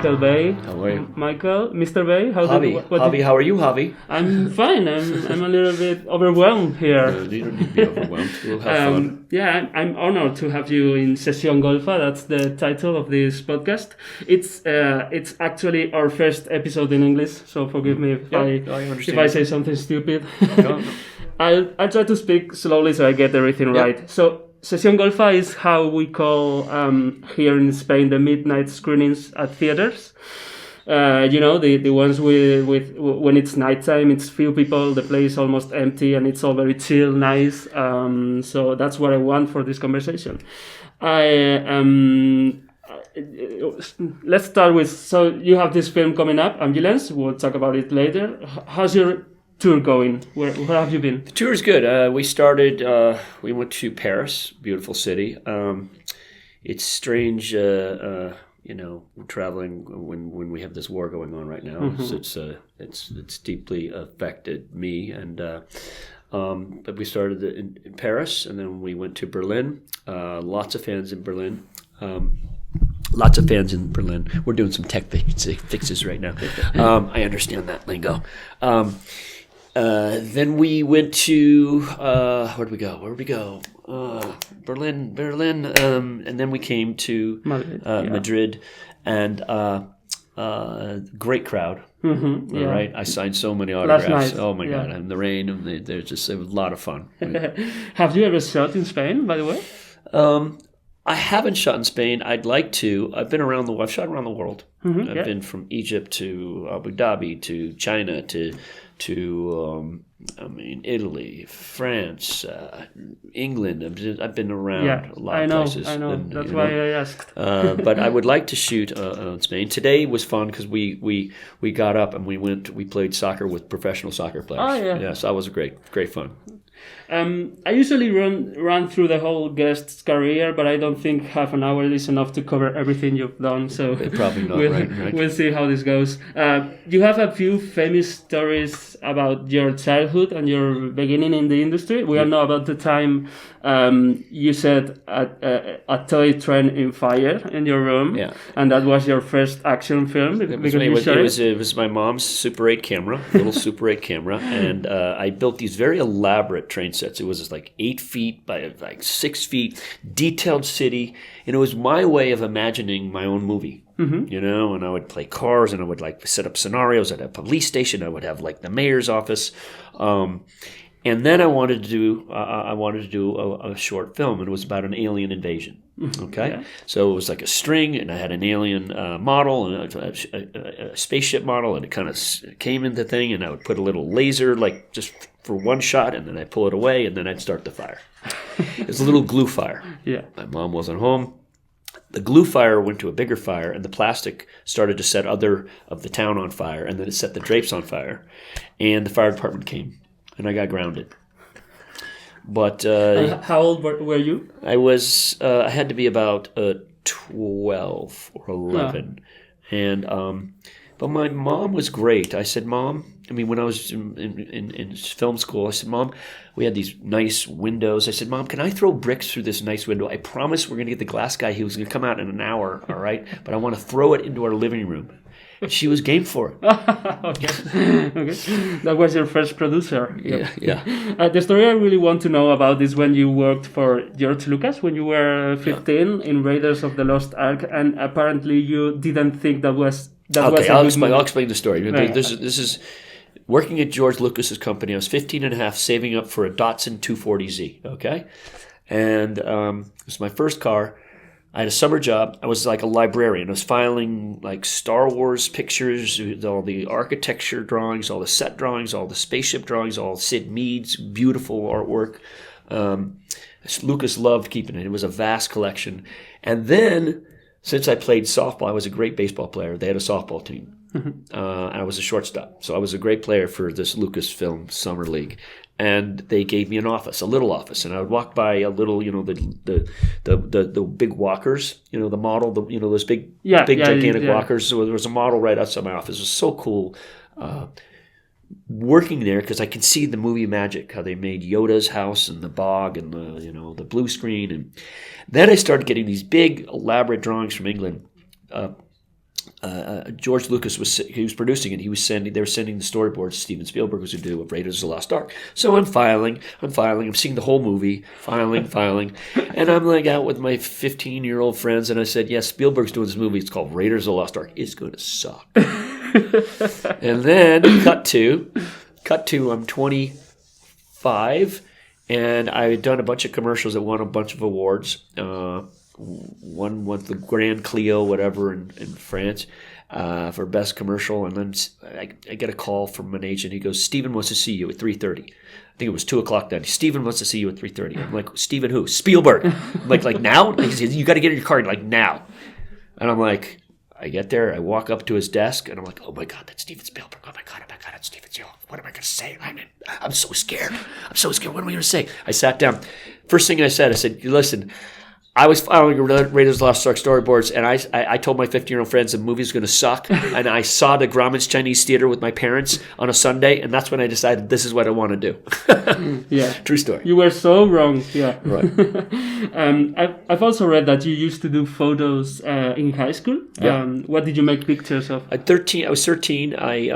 Michael Bay. How are you? Michael, Mr. Bay. Javi, how are you, Javi? I'm fine. I'm a little bit overwhelmed here. No, you don't need to be overwhelmed. We'll have fun. Yeah, I'm honored to have you in Sesión Golfa. That's the title of this podcast. It's actually our first episode in English, so forgive me if I say something stupid. No. I'll try to speak slowly so I get everything right. So, Sesión Golfa is how we call here in Spain the midnight screenings at theaters. The ones with when it's nighttime, it's few people, the place is almost empty, and it's all very chill, nice. So that's what I want for this conversation. Let's start with, so you have this film coming up, Ambulance. We'll talk about it later. How's your tour going? Where have you been? The tour is good. We went to Paris, beautiful city. It's strange, traveling when we have this war going on right now. Mm-hmm. It's deeply affected me, and but we started in Paris, and then we went to Berlin. Lots of fans in Berlin. We're doing some tech fixes right now. I understand that lingo. Then we went to where did we go? Berlin, and then we came to Madrid, and great crowd. Mm-hmm, yeah. Right, I signed so many autographs. Oh my God! And the rain, and it was a lot of fun. Have you ever shot in Spain, by the way? I haven't shot in Spain. I'd like to. I've shot around the world. Mm-hmm, I've been from Egypt to Abu Dhabi to China to Italy, France, England. I've been around a lot of places. I know. And, that's why I asked. But I would like to shoot in Spain. Today was fun because we got up and we played soccer with professional soccer players. Oh yeah. Yeah, so that was great fun. I usually run through the whole guest's career, but I don't think half an hour is enough to cover everything you've done. So probably not. Right. We'll see how this goes. You have a few famous stories about your childhood and your beginning in the industry. We all know about the time you set a toy train in fire in your room, and that was your first action film. It was my mom's Super 8 camera, little Super 8 camera, and I built these very elaborate train sets. It was like 8 feet by like 6 feet, detailed city, and it was my way of imagining my own movie. Mm-hmm. And I would play cars, and I would like set up scenarios at a police station. I would have like the mayor's office, and then I wanted to do a short film, and it was about an alien invasion. Okay, yeah. So it was like a string, and I had an alien model and a spaceship model, and it kind of came into the thing, and I would put a little laser like just for one shot, and then I'd pull it away, and then I'd start the fire. It was a little glue fire. Yeah, my mom wasn't home. The glue fire went to a bigger fire, and the plastic started to set other of the town on fire, and then it set the drapes on fire, and the fire department came, and I got grounded. But how old were you? I had to be about 12 or 11, and but my mom was great. I said, Mom, when I was in film school, I said, Mom, we had these nice windows. I said, Mom, can I throw bricks through this nice window? I promise we're going to get the glass guy. He was going to come out in an hour, all right? But I want to throw it into our living room. And she was game for it. Okay. That was your first producer. Yeah. The story I really want to know about is when you worked for George Lucas when you were 15 in Raiders of the Lost Ark, and apparently you didn't think that was... I'll explain the story. Right. This is working at George Lucas's company. I was 15 and a half, saving up for a Datsun 240Z, okay? And it was my first car. I had a summer job. I was like a librarian. I was filing like Star Wars pictures, all the architecture drawings, all the set drawings, all the spaceship drawings, all Sid Mead's beautiful artwork. Lucas loved keeping it. It was a vast collection. And then, since I played softball, I was a great baseball player. They had a softball team. And I was a shortstop. So I was a great player for this Lucasfilm Summer League. And they gave me an office, a little office, and I would walk by a little, the big walkers, the model, those big gigantic walkers. So there was a model right outside my office. It was so cool working there because I could see the movie magic, how they made Yoda's house and the bog and the blue screen. And then I started getting these big elaborate drawings from England. George Lucas he was producing it. They were sending the storyboards to Steven Spielberg, who's going to do Raiders of the Lost Ark. So I'm filing. I'm seeing the whole movie, filing, and I'm like out with my 15-year-old friends, and I said, "Yes, Spielberg's doing this movie. It's called Raiders of the Lost Ark. It's going to suck." And then cut to I'm 25, and I had done a bunch of commercials that won a bunch of awards. One was the Grand Clio, whatever, in France for best commercial. And then I get a call from an agent. He goes, "Steven wants to see you at 3:30. I think it was 2 o'clock then. "Steven wants to see you at 3:30. I'm like, "Steven who?" "Spielberg." I'm like now? He says, "You got to get in your car." Like, "Now." And I'm like, I get there. I walk up to his desk, and I'm like, "Oh, my God, that's Steven Spielberg. Oh, my God, that's Steven Spielberg. What am I going to say? I'm so scared. What am I going to say?" I sat down. First thing I said, "Listen, I was following Raiders of the Lost Ark storyboards, and I told my 15-year-old friends the movie's going to suck, and I saw the Grauman's Chinese Theater with my parents on a Sunday, and that's when I decided this is what I want to do." Yeah. True story. You were so wrong. Yeah. Right. I've also read that you used to do photos in high school. Yeah. What did you make pictures of? I was 13. I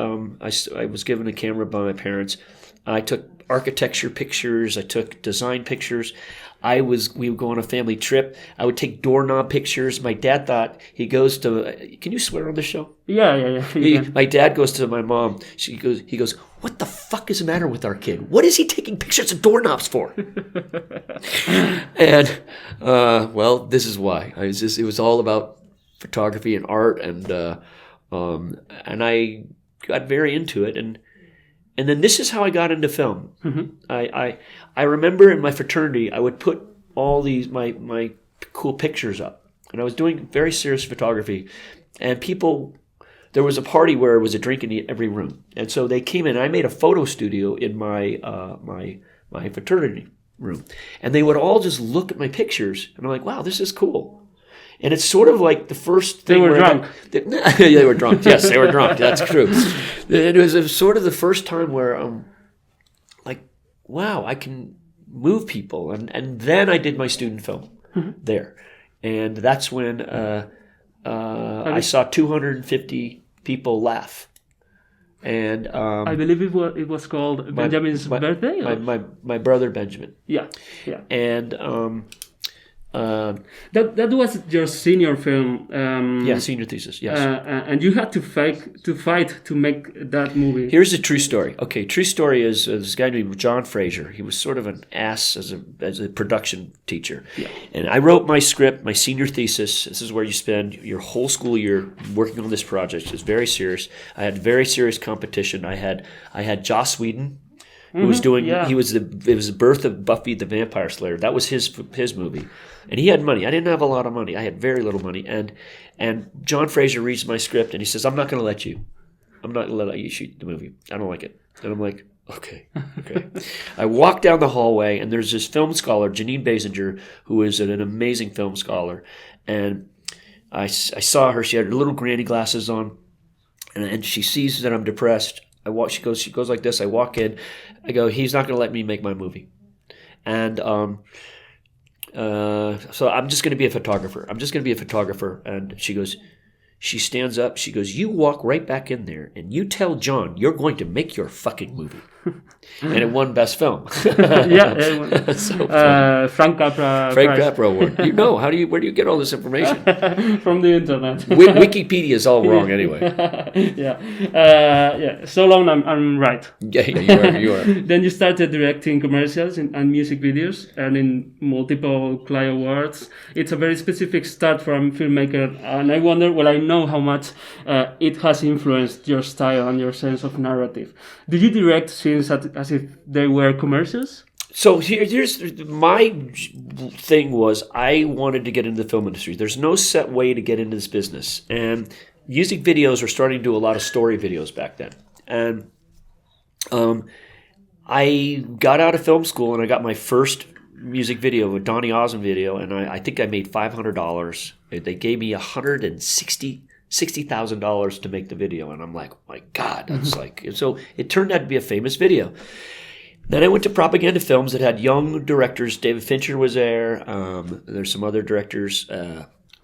was given a camera by my parents. I took architecture pictures. I took design pictures. We would go on a family trip. I would take doorknob pictures. My dad thought he goes to. Can you swear on this show? Yeah. My dad goes to my mom. He goes, "What the fuck is the matter with our kid? What is he taking pictures of doorknobs for?" And well, this is why. It was all about photography and art, and I got very into it, and then this is how I got into film. Mm-hmm. I remember in my fraternity, I would put all these my cool pictures up, and I was doing very serious photography, and there was a party where it was a drink in every room, and so they came in. I made a photo studio in my my fraternity room, and they would all just look at my pictures, and I'm like, "Wow, this is cool." And it's sort of like the first thing. They were drunk. They were drunk. Yes, they were drunk. That's true. It was sort of the first time where I'm like, wow, I can move people. And then I did my student film there. And that's when I saw 250 people laugh. And I believe it was called Benjamin's birthday? My brother Benjamin. Yeah. And that was your senior film. Senior thesis. Yes, and you had to fight to make that movie. Here's the true story. Okay, true story is this guy named John Fraser. He was sort of an ass as a production teacher, and I wrote my script, my senior thesis. This is where you spend your whole school year working on this project. It's very serious. I had very serious competition. I had Joss Whedon, who was doing. Yeah. It was the birth of Buffy the Vampire Slayer. That was his movie. And he had money. I didn't have a lot of money. I had very little money. And John Fraser reads my script and he says, I'm not going to let you shoot the movie. I don't like it. And I'm like, okay. I walk down the hallway and there's this film scholar, Janine Basinger, who is an amazing film scholar. And I saw her. She had her little granny glasses on, and she sees that I'm depressed. She goes like this. I walk in. I go, he's not going to let me make my movie. And so I'm just going to be a photographer. And she stands up. She goes, you walk right back in there and you tell John you're going to make your fucking movie. And it won Best Film. Yeah, it won. So Frank Capra Award. Where do you get all this information? From the internet. Wikipedia is all wrong anyway. Yeah. So long I'm right. Yeah, you are. Then you started directing commercials and music videos, earning multiple Clio awards. It's a very specific start for a filmmaker, and I wonder, I know how much it has influenced your style and your sense of narrative. Did you direct scenes as if they were commercials? So here's my thing was I wanted to get into the film industry. There's no set way to get into this business. And music videos were starting to do a lot of story videos back then. And I got out of film school and I got my first music video, a Donny Osmond video, and I think I made $500. They gave me $60,000 to make the video, and I'm like, oh my God, that's so it turned out to be a famous video. Then I went to propaganda films that had young directors. David Fincher was there. There's some other directors.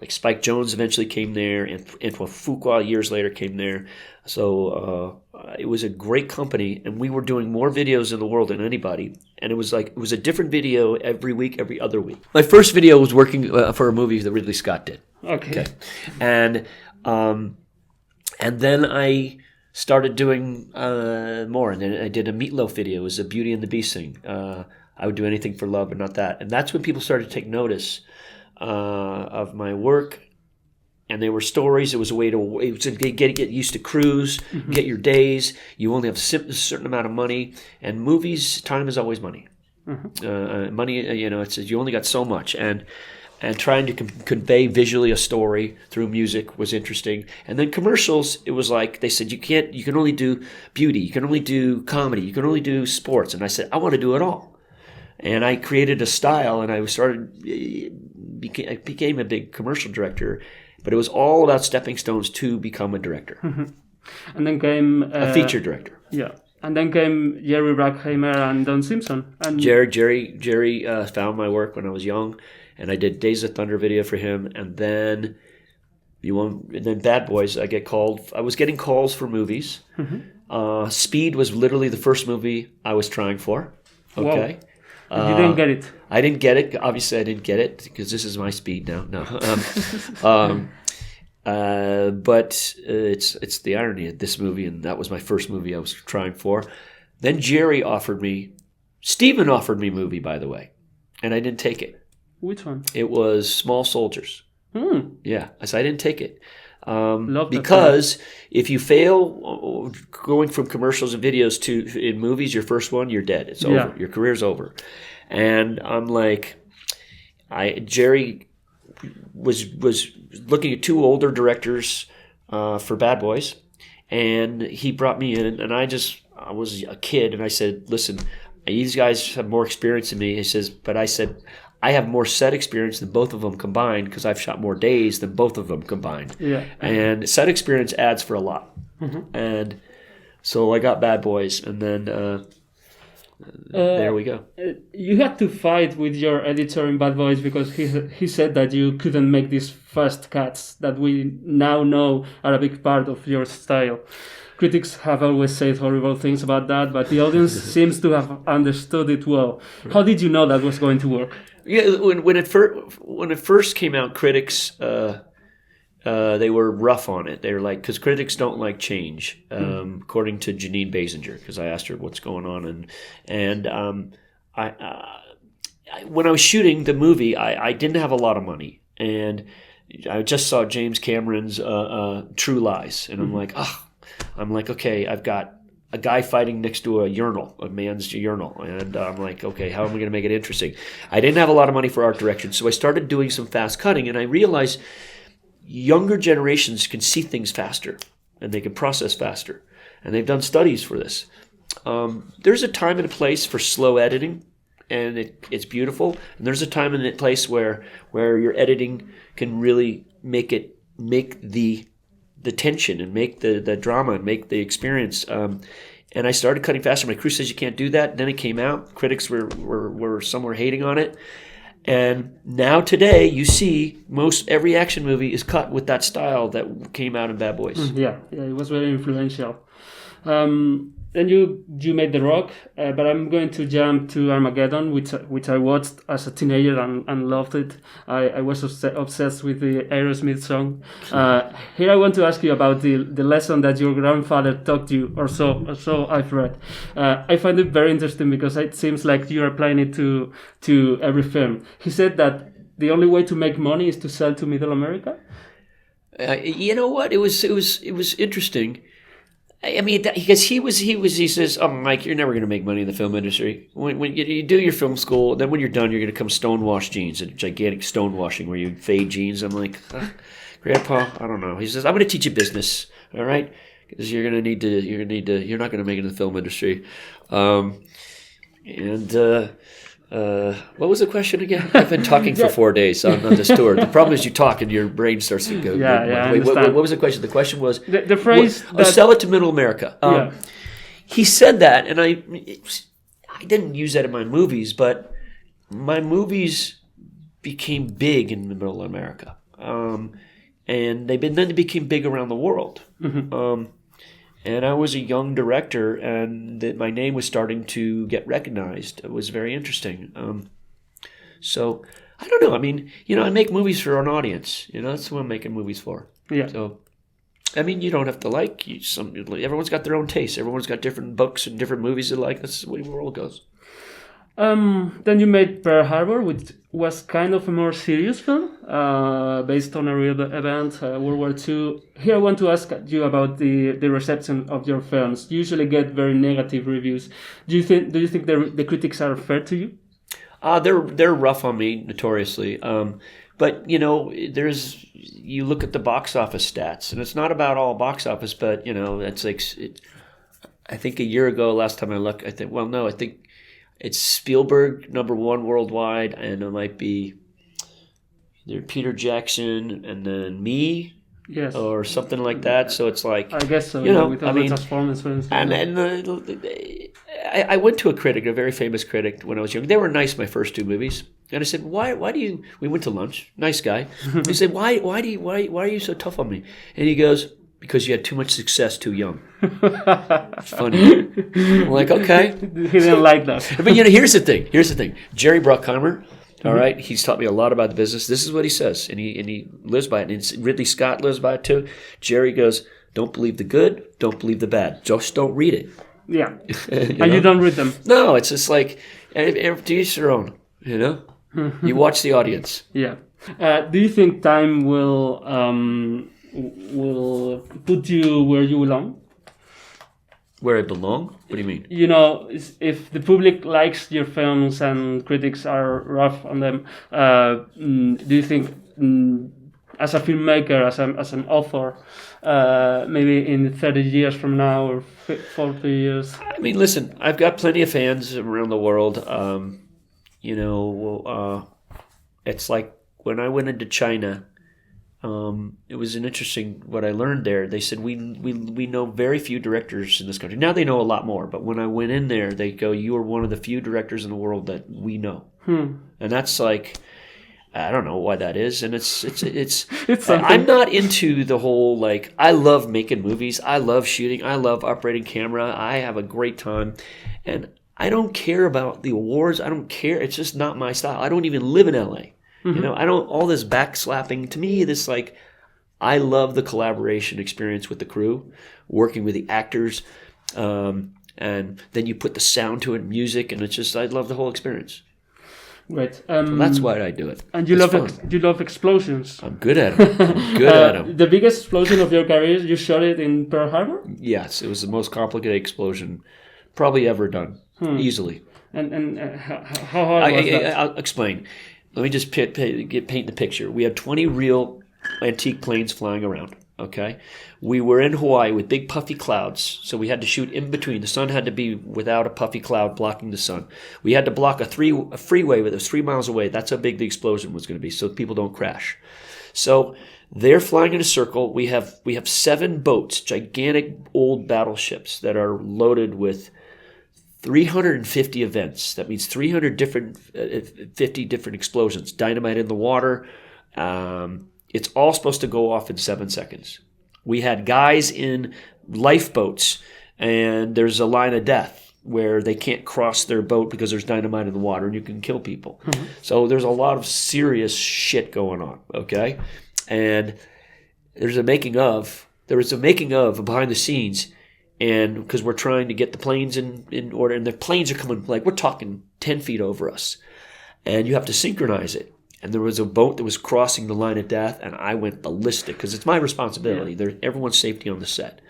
like Spike Jonze eventually came there, and Antoine Fuqua years later came there. So it was a great company, and we were doing more videos in the world than anybody. And it was a different video every week, every other week. My first video was working for a movie that Ridley Scott did. Okay. And then I started doing more, and then I did a Meatloaf video. It was a Beauty and the Beast thing. I would do anything for love, but not that. And that's when people started to take notice of my work, and they were stories. It was a way to get used to crews, get your days. You only have a certain amount of money, and movies, time is always money. Money, it's you only got so much, and trying to convey visually a story through music was interesting. And then commercials, it was like they said you can only do beauty, you can only do comedy, you can only do sports, and I said I want to do it all. And I created a style, and I became a big commercial director, but it was all about stepping stones to become a director. And then came a feature director. Yeah, and then came Jerry Bruckheimer and Don Simpson. And Jerry found my work when I was young, and I did Days of Thunder video for him, and then Bad Boys. I was getting calls for movies. Speed was literally the first movie I was trying for. Okay. Whoa. You didn't get it. I didn't get it. Obviously, I didn't get it because this is my speed now. No, but it's the irony of this movie, and that was my first movie I was trying for. Then Steven offered me a movie, by the way, and I didn't take it. Which one? It was Small Soldiers. Yeah, so I didn't take it. Because if you fail going from commercials and videos to in movies, your first one, you're dead. It's over. Your career's over. And I'm like, Jerry was looking at two older directors for Bad Boys, and he brought me in, and I was a kid, and I said, listen, these guys have more experience than me. He says, but I said, I have more set experience than both of them combined because I've shot more days than both of them combined. Yeah. And set experience adds for a lot. And so I got Bad Boys, and then there we go. You had to fight with your editor in Bad Boys because he said that you couldn't make these fast cuts that we now know are a big part of your style. Critics have always said horrible things about that, but the audience seems to have understood it well. How did you know that was going to work? Yeah, when it first came out, critics they were rough on it. They were like, because critics don't like change, according to Janine Basinger. Because I asked her what's going on, and when I was shooting the movie, I didn't have a lot of money, and I just saw James Cameron's True Lies, and I'm like, okay, I've got a guy fighting next to a urinal, a man's urinal. And I'm like, okay, how am I going to make it interesting? I didn't have a lot of money for art direction, so I started doing some fast cutting, and I realized younger generations can see things faster, and they can process faster. And they've done studies for this. There's a time and a place for slow editing, and it's beautiful. And there's a time and a place where your editing can really make the tension and make the drama and make the experience. And I started cutting faster. My crew says you can't do that. Then it came out. Critics were somewhere hating on it. And now today you see most every action movie is cut with that style that came out in Bad Boys. Yeah, it was very influential. Then you made The Rock, but I'm going to jump to Armageddon, which I watched as a teenager and loved it. I was obsessed with the Aerosmith song. Here I want to ask you about the lesson that your grandfather taught you, or so I've read. I find it very interesting because it seems like you are applying it to every film. He said that the only way to make money is to sell to Middle America. You know what? It was interesting. I mean, because he says, "Oh, Mike, you're never going to make money in the film industry. When you do your film school, then when you're done, you're going to come stonewash jeans, a gigantic stonewashing where you fade jeans." I'm like, Grandpa, I don't know. He says, "I'm going to teach you business, all right? Because you're not going to make it in the film industry." What was the question again? I've been talking for 4 days on this tour. The problem is you talk and your brain starts to go. I what was the question? The question was the phrase sell it to Middle America. He said that, and I didn't use that in my movies, but my movies became big in Middle America. and then they became big around the world. And I was a young director, and my name was starting to get recognized. It was very interesting. So I don't know. I mean, I make movies for an audience. That's what I'm making movies for. Yeah. So, I mean, you don't have to like everyone's got their own taste. Everyone's got different books and different movies they like. That's the way the world goes. Then you made Pearl Harbor, which was kind of a more serious film, based on a real event, World War II. Here I want to ask you about the reception of your films. You usually get very negative reviews. Do you think the critics are fair to you? They're rough on me, notoriously. But you look at the box office stats, and it's not about all box office, but it's like I think a year ago, last time I looked, I think it's Spielberg #1 worldwide, and it might be either Peter Jackson and then me, yes, or something like that. So it's like, I guess so. With all the Transformers films. I went to a critic, a very famous critic, when I was young. They were nice, my first 2 movies, and I said, "Why do you?" We went to lunch. Nice guy. He said, "Why are you so tough on me?" And he goes, "Because you had too much success too young." It's funny. I'm like, okay. He didn't like that. But here's the thing. Jerry Bruckheimer, all right, he's taught me a lot about the business. This is what he says, and he lives by it. And Ridley Scott lives by it too. Jerry goes, "Don't believe the good, don't believe the bad. Just don't read it." Yeah. You don't read them. No, it's just like, to each their own. You watch the audience. Yeah. Do you think time will put you where you belong? Where I belong? What do you mean? If the public likes your films and critics are rough on them, do you think, as a filmmaker, as an author, maybe in 30 years from now or 40 years? I mean, listen, I've got plenty of fans around the world. It's like when I went into China, it was interesting what I learned there. They said we know very few directors in this country. Now they know a lot more, but when I went in there, they go, "You are one of the few directors in the world that we know." And that's like, I don't know why that is, and it's I'm not into the whole, like, I love making movies, I love shooting, I love operating camera, I have a great time, and I don't care about the awards. I don't care. It's just not my style. I don't even live in LA. I don't, all this backslapping, to me, this, like, I love the collaboration experience with the crew, working with the actors, and then you put the sound to it, music, and it's just, I love the whole experience. Right. So that's why I do it. And you love explosions. I'm good at them. The biggest explosion of your career, you shot it in Pearl Harbor? Yes, it was the most complicated explosion probably ever done, easily. And how hard was that? I'll explain. Let me just paint the picture. We had 20 real antique planes flying around, okay? We were in Hawaii with big puffy clouds, so we had to shoot in between. The sun had to be without a puffy cloud blocking the sun. We had to block a freeway that was 3 miles away. That's how big the explosion was going to be, so people don't crash. So they're flying in a circle. We have 7 boats, gigantic old battleships that are loaded with 350 events. That means 50 different explosions. Dynamite in the water. It's all supposed to go off in 7 seconds. We had guys in lifeboats, and there's a line of death where they can't cross their boat because there's dynamite in the water and you can kill people. So there's a lot of serious shit going on, okay? And there was a making of behind the scenes, and because we're trying to get the planes in order, and the planes are coming, like, we're talking 10 feet over us, and you have to synchronize it. And there was a boat that was crossing the line of death, and I went ballistic because it's my responsibility. Yeah. There's everyone's safety on the set.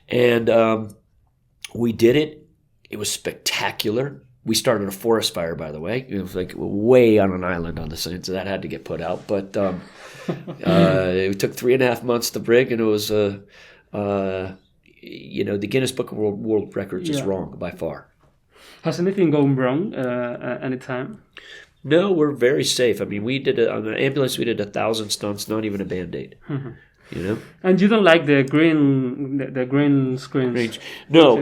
And we did it. It was spectacular. We started a forest fire, by the way. It was like way on an island on the side, so that had to get put out. But it took 3.5 months to brig, and it was, the Guinness Book of World Records is wrong by far. Has anything gone wrong any time? No, we're very safe. I mean, on the ambulance, we did 1,000 stunts, not even a Band-Aid. And you don't like the green screens? No,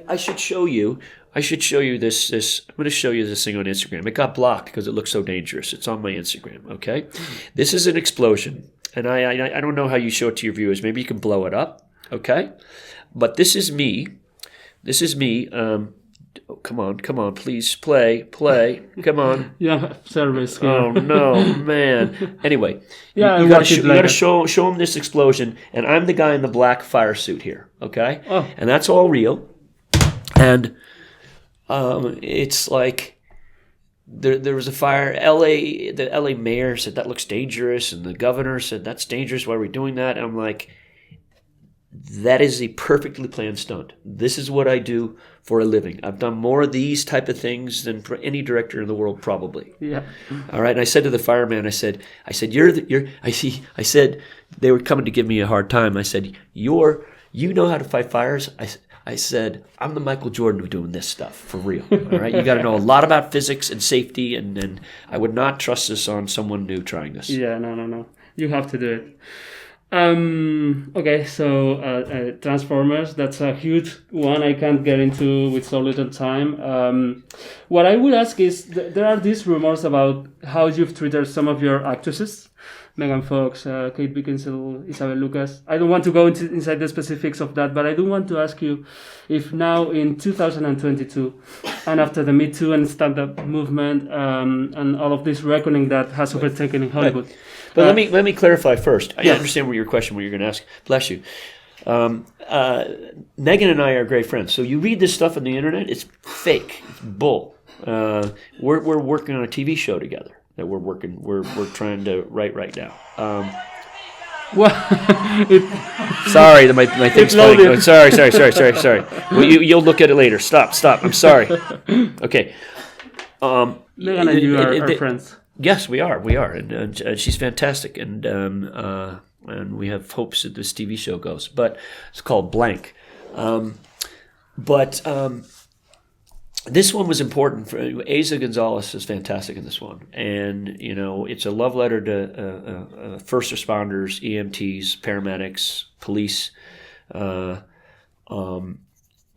I should show you. I should show you this. I'm going to show you this thing on Instagram. It got blocked because it looks so dangerous. It's on my Instagram. Okay, this is an explosion, and I don't know how you show it to your viewers. Maybe you can blow it up. Okay, but this is me. This is me. Come on, please play. Come on. Yeah, service here. Oh no, man. Anyway, yeah, you got to show them this explosion, and I'm the guy in the black fire suit here. Okay, and that's all real, and. It's like there was a fire. The LA mayor said that looks dangerous, and the governor said that's dangerous. Why are we doing that? And I'm like, that is a perfectly planned stunt. This is what I do for a living. I've done more of these type of things than any director in the world, probably. Yeah. All right. And I said to the fireman, I said, I said they were coming to give me a hard time. I said, you know how to fight fires. I said, I'm the Michael Jordan of doing this stuff, for real. All right, you got to know a lot about physics and safety, and I would not trust this on someone new trying this. Yeah, no. You have to do it. Okay, so Transformers, that's a huge one I can't get into with so little time. What I would ask is, there are these rumors about how you've treated some of your actresses. Megan Fox, Kate Beckinsale, Isabel Lucas. I don't want to go inside the specifics of that, but I do want to ask you if now in 2022, and after the Me Too and stand-up movement and all of this reckoning that has overtaken in Hollywood. Right. But let me clarify first. I understand what you're going to ask. Bless you. Megan and I are great friends. So you read this stuff on the internet, it's fake. It's bull. We're working on a TV show together. That we're trying to write right now. Sorry, my thing's playing. Oh, sorry. Well, you'll look at it later. Stop. I'm sorry. Okay. Megan and you are friends. Yes, we are, and she's fantastic, and we have hopes that this TV show goes. But it's called Blank. This one was important. Eiza Gonzalez is fantastic in this one. And, it's a love letter to first responders, EMTs, paramedics, police.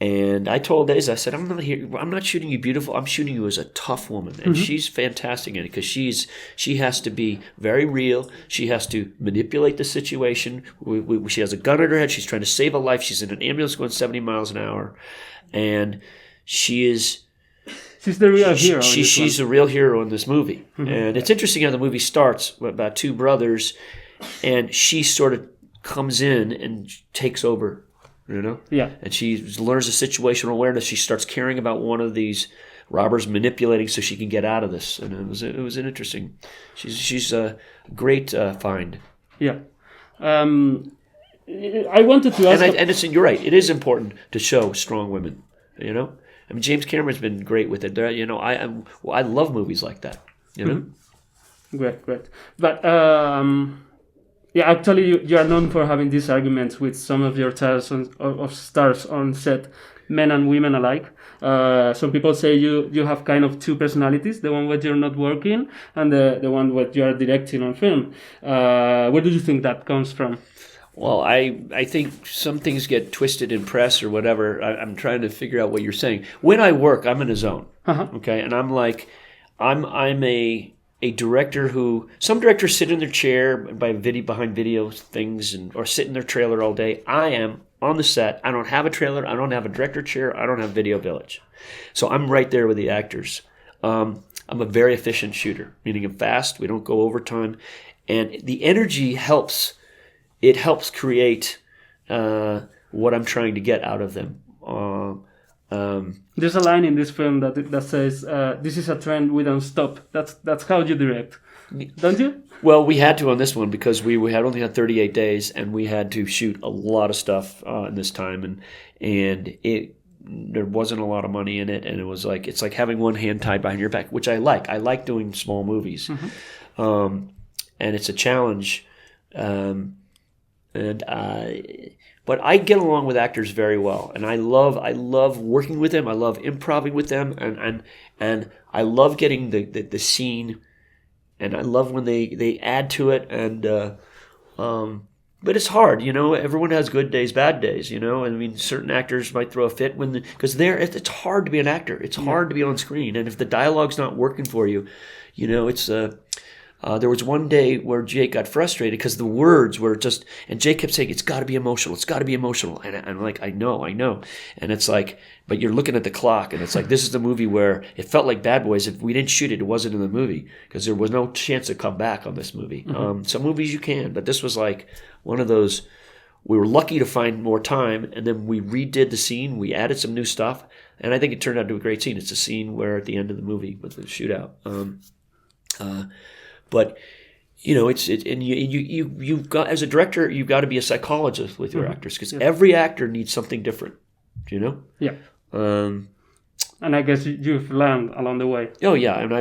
And I told Eiza, I said, I'm not shooting you beautiful. I'm shooting you as a tough woman. And she's fantastic in it because she has to be very real. She has to manipulate the situation. She has a gun at her head. She's trying to save a life. She's in an ambulance going 70 miles an hour. And she's the real hero. She's a real hero in this movie. And it's interesting how the movie starts about two brothers, and she sort of comes in and takes over, Yeah. And she learns the situational awareness. She starts caring about one of these robbers manipulating so she can get out of this. And it was an interesting. She's a great find. Yeah. I wanted to ask. And you're right. It is important to show strong women. I mean, James Cameron's been great with it. I love movies like that. Great. But actually, you are known for having these arguments with some of your stars on set, men and women alike. Some people say you have kind of two personalities: the one where you're not working, and the one where you are directing on film. Where do you think that comes from? Well, I think some things get twisted in press or whatever. I'm trying to figure out what you're saying. When I work, I'm in a zone. Okay, and I'm a director who some directors sit in their chair behind video things or sit in their trailer all day. I am on the set. I don't have a trailer. I don't have a director chair. I don't have video village. So I'm right there with the actors. I'm a very efficient shooter, meaning I'm fast. We don't go overtime, and the energy helps. It helps create what I'm trying to get out of them. There's a line in this film that says, "This is a trend we don't stop." That's how you direct, don't you? Well, we had to on this one because we had only had 38 days, and we had to shoot a lot of stuff in this time, and there wasn't a lot of money in it, and it's like having one hand tied behind your back, which I like. I like doing small movies, and it's a challenge. But I get along with actors very well, and I love working with them. I love improvising with them, and I love getting the scene, and I love when they add to it, and but it's hard, you know. Everyone has good days, bad days, you know. I mean, certain actors might throw a fit because it's hard to be an actor. It's hard to be on screen, and if the dialogue's not working for you, you know, it's there was one day where Jake got frustrated because the words were just, and Jake kept saying, "It's got to be emotional. It's got to be emotional." And I'm like, I know. And it's like, but you're looking at the clock, and it's like, this is the movie where it felt like Bad Boys. If we didn't shoot it, it wasn't in the movie because there was no chance to come back on this movie. Some movies you can, but this was like one of those. We were lucky to find more time, and then we redid the scene. We added some new stuff, and I think it turned out to be a great scene. It's a scene where at the end of the movie with the shootout. But you know, and you've got, as a director, you've got to be a psychologist with your actors because every actor needs something different. Do you know? Yeah. And I guess you've learned along the way. Oh yeah, and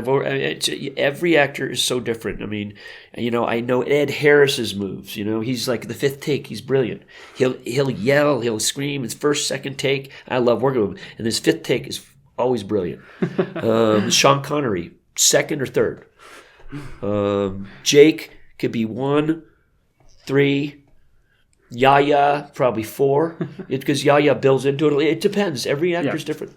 every actor is so different. I mean, you know, I know Ed Harris's moves. You know, he's like the fifth take. He's brilliant. He'll yell, he'll scream. His first, second take, I love working with him. And his fifth take is always brilliant. Sean Connery, second or third. Jake could be 1, 3. Yaya probably 4, because Yaya builds into it. It depends. Every actor's different.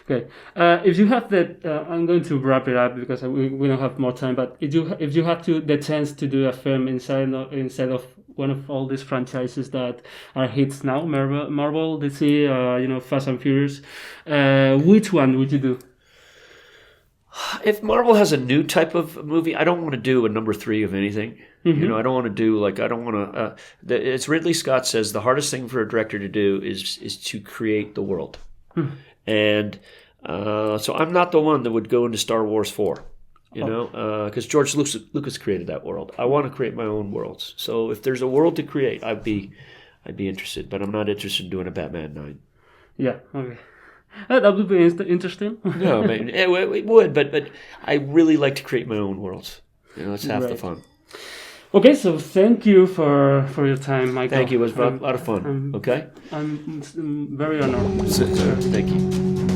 Okay. If you have that, I'm going to wrap it up because we don't have more time. But if you have the chance to do a film inside of one of all these franchises that are hits now, Marvel, DC, you know, Fast and Furious, which one would you do? If Marvel has a new type of movie, I don't want to do a number 3 of anything. You know, I don't want to do it's Ridley Scott says the hardest thing for a director to do is to create the world. And so I'm not the one that would go into Star Wars 4, you know, because George Lucas created that world. I want to create my own worlds. So if there's a world to create, I'd be interested, but I'm not interested in doing a Batman 9. Yeah, okay. That would be interesting. No, it would, but I really like to create my own worlds. You know, it's half the fun. Okay, so thank you for your time, Michael. Thank you. It was a lot of fun. I'm very honored. Thank you.